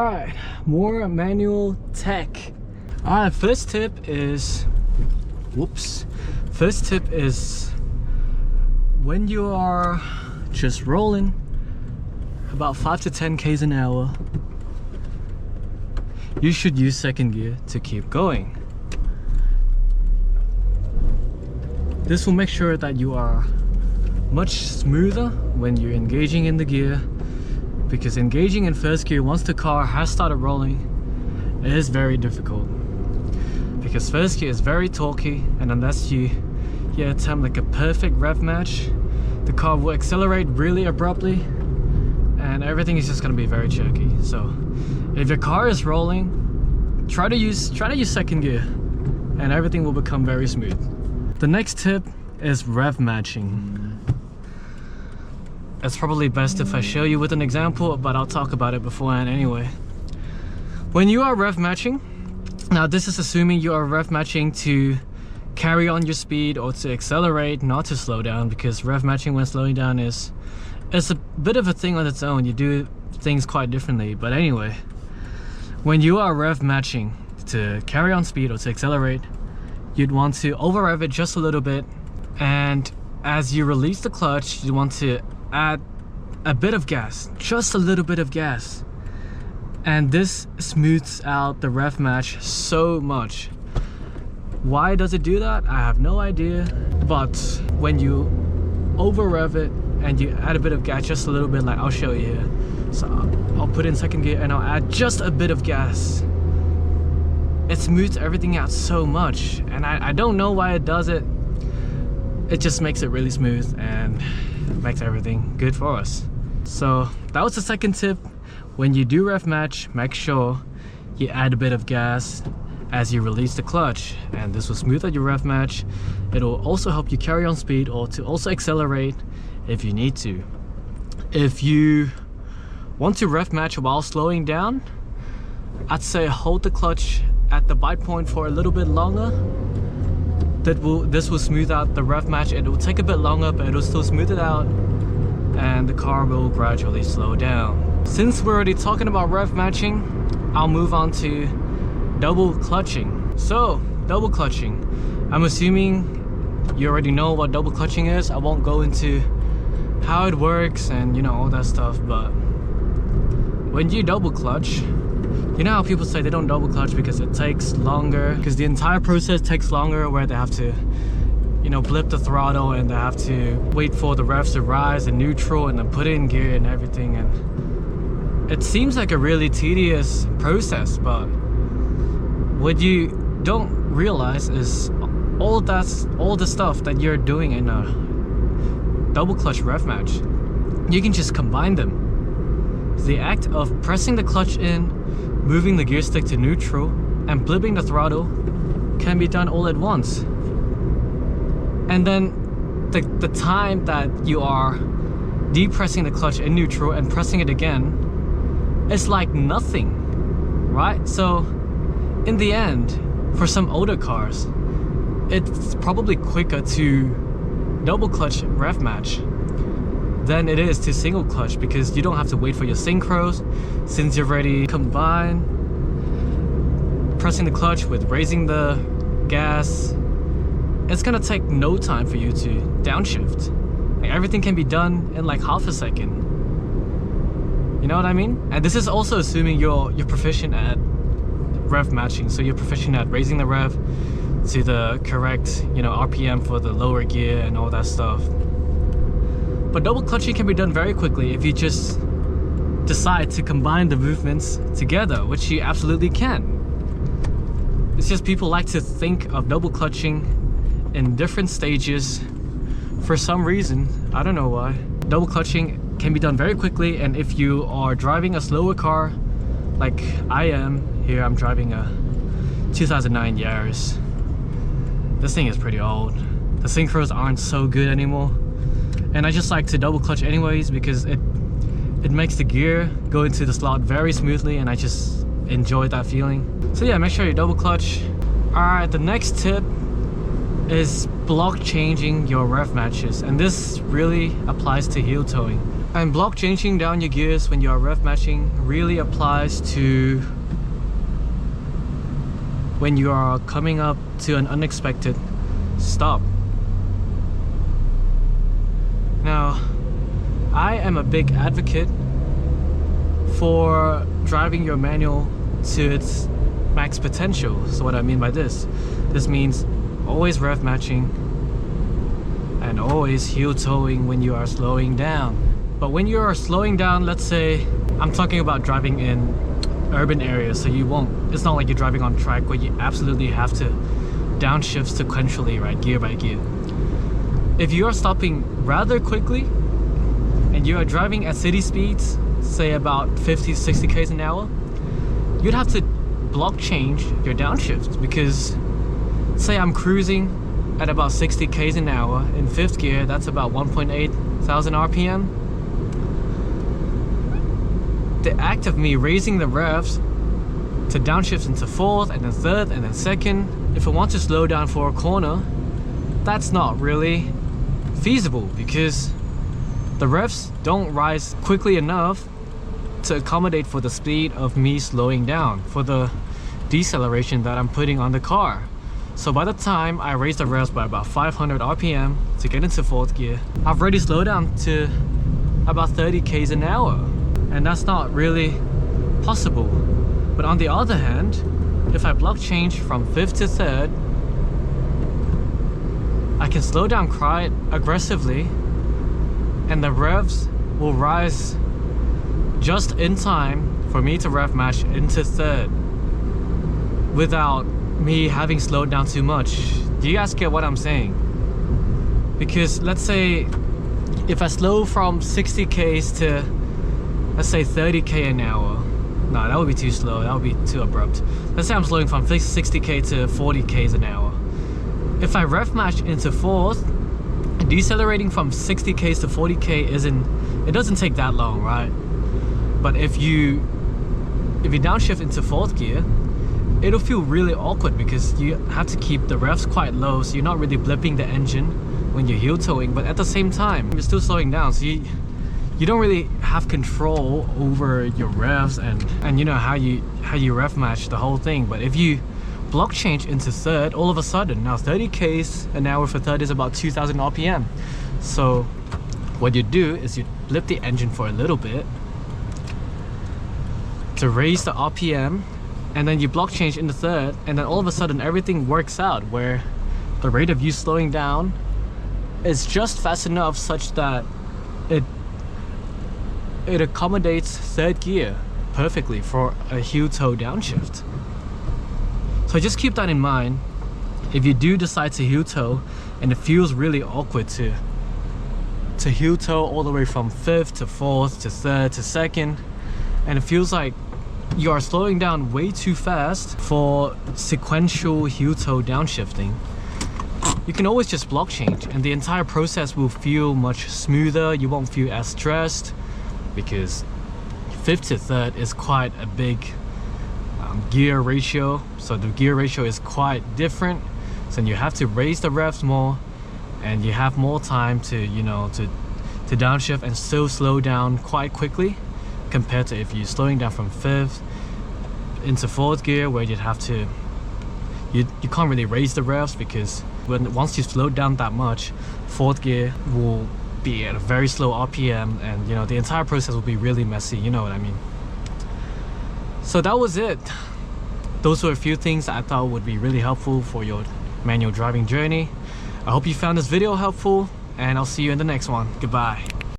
Alright, more manual tech. Alright, first tip is when you are just rolling about 5 to 10 k's an hour, you should use second gear to keep going. This will make sure that you are much smoother when you're engaging in the gear, because engaging in first gear once the car has started rolling is very difficult, because first gear is very torquey, and unless you attempt like a perfect rev match, the car will accelerate really abruptly and everything is just going to be very jerky. So if your car is rolling, try to use second gear and everything will become very smooth. The next tip is rev matching. It's probably best if I show you with an example, but I'll talk about it beforehand anyway. When you are rev matching, now this is assuming you are rev matching to carry on your speed or to accelerate, not to slow down, because rev matching when slowing down is a bit of a thing on its own. You do things quite differently. But anyway, when you are rev matching to carry on speed or to accelerate, you'd want to over rev it just a little bit, and as you release the clutch, you want to add a bit of gas, just a little bit of gas, and this smooths out the rev match so much. Why does it do that? I have no idea, but when you over rev it and you add a bit of gas, just a little bit, like I'll show you here. So I'll put in second gear and I'll add just a bit of gas. It smooths everything out so much, and I don't know why it does it. It just makes it really smooth and makes everything good for us. So that was the second tip. When you do rev match, make sure you add a bit of gas as you release the clutch, and this will smooth out your rev match. It will also help you carry on speed or to also accelerate if you need to. If you want to rev match while slowing down, I'd say hold the clutch at the bite point for a little bit longer. This will smooth out the rev match. It will take a bit longer, but it will still smooth it out, and the car will gradually slow down. Since we're already talking about rev matching, I'll move on to double clutching. So double clutching, I'm assuming you already know what double clutching is. I won't go into how it works and all that stuff, but when you double clutch, you know how people say they don't double clutch because it takes longer, because the entire process takes longer, where they have to blip the throttle and they have to wait for the revs to rise in neutral and then put it in gear and everything, and it seems like a really tedious process. But what you don't realize is all the stuff that you're doing in a double clutch rev match, you can just combine them. The act of pressing the clutch in, moving the gear stick to neutral, and blipping the throttle can be done all at once. And then the time that you are depressing the clutch in neutral and pressing it again is like nothing, right? So in the end, for some older cars, it's probably quicker to double clutch rev match than it is to single clutch, because you don't have to wait for your synchros, since you've already combined pressing the clutch with raising the gas. It's gonna take no time for you to downshift. Like, everything can be done in like half a second. You know what I mean? And this is also assuming you're proficient at rev matching, so you're proficient at raising the rev to the correct RPM for the lower gear and all that stuff. But double clutching can be done very quickly if you just decide to combine the movements together, which you absolutely can. It's just people like to think of double clutching in different stages for some reason. I don't know why. Double clutching can be done very quickly, and if you are driving a slower car like I am here, I'm driving a 2009 Yaris. This thing is pretty old. The synchros aren't so good anymore, and I just like to double clutch anyways because it makes the gear go into the slot very smoothly, and I just enjoy that feeling. So yeah, make sure you double clutch. Alright, the next tip is block changing your rev matches, and this really applies to heel towing. And block changing down your gears when you are rev matching really applies to when you are coming up to an unexpected stop. Now, I am a big advocate for driving your manual to its max potential. So what I mean by this means always rev matching and always heel towing when you are slowing down. But when you are slowing down, let's say, I'm talking about driving in urban areas, so it's not like you're driving on track where you absolutely have to downshift sequentially, right, gear by gear. If you are stopping rather quickly and you are driving at city speeds, say about 50, 60 k's an hour, you'd have to block change your downshift, because say I'm cruising at about 60 k's an hour in 5th gear, that's about 1.8 thousand RPM. The act of me raising the revs to downshift into 4th and then 3rd and then 2nd, if I want to slow down for a corner, that's not really feasible, because the revs don't rise quickly enough to accommodate for the speed of me slowing down, for the deceleration that I'm putting on the car. So by the time I raise the revs by about 500 RPM to get into 4th gear, I've already slowed down to about 30 k's an hour, and that's not really possible. But on the other hand, if I block change from 5th to 3rd, I can slow down quite aggressively, and the revs will rise just in time for me to rev match into 3rd without me having slowed down too much. Do you guys get what I'm saying? Because let's say if I slow from 60 k's to, let's say, 30 k an hour, no, that would be too slow, that would be too abrupt. Let's say I'm slowing from 60 k to 40 k's an hour. If I rev match into 4th, decelerating from 60 k's to 40 k it doesn't take that long, right? But if you downshift into 4th gear, it'll feel really awkward, because you have to keep the revs quite low, so you're not really blipping the engine when you're heel towing, but at the same time you're still slowing down, so you don't really have control over your revs and you know how you rev match the whole thing. But if you block change into 3rd, all of a sudden now 30 k's an hour for 3rd is about 2000 RPM. So what you do is you blip the engine for a little bit to raise the RPM, and then you block change into 3rd, and then all of a sudden everything works out where the rate of you slowing down is just fast enough such that it accommodates 3rd gear perfectly for a heel toe downshift. So just keep that in mind if you do decide to heel toe and it feels really awkward to heel toe all the way from 5th to 4th to 3rd to 2nd, and it feels like you are slowing down way too fast for sequential heel toe downshifting. You can always just block change and the entire process will feel much smoother. You won't feel as stressed, because 5th to 3rd is quite a big gear ratio, so the gear ratio is quite different, so you have to raise the revs more and you have more time to to downshift and still slow down quite quickly, compared to if you're slowing down from 5th into 4th gear, where you'd have to you can't really raise the revs, because once you slow down that much, 4th gear will be at a very slow RPM, and the entire process will be really messy, you know what I mean. So that was it. Those were a few things that I thought would be really helpful for your manual driving journey. I hope you found this video helpful, and I'll see you in the next one. Goodbye.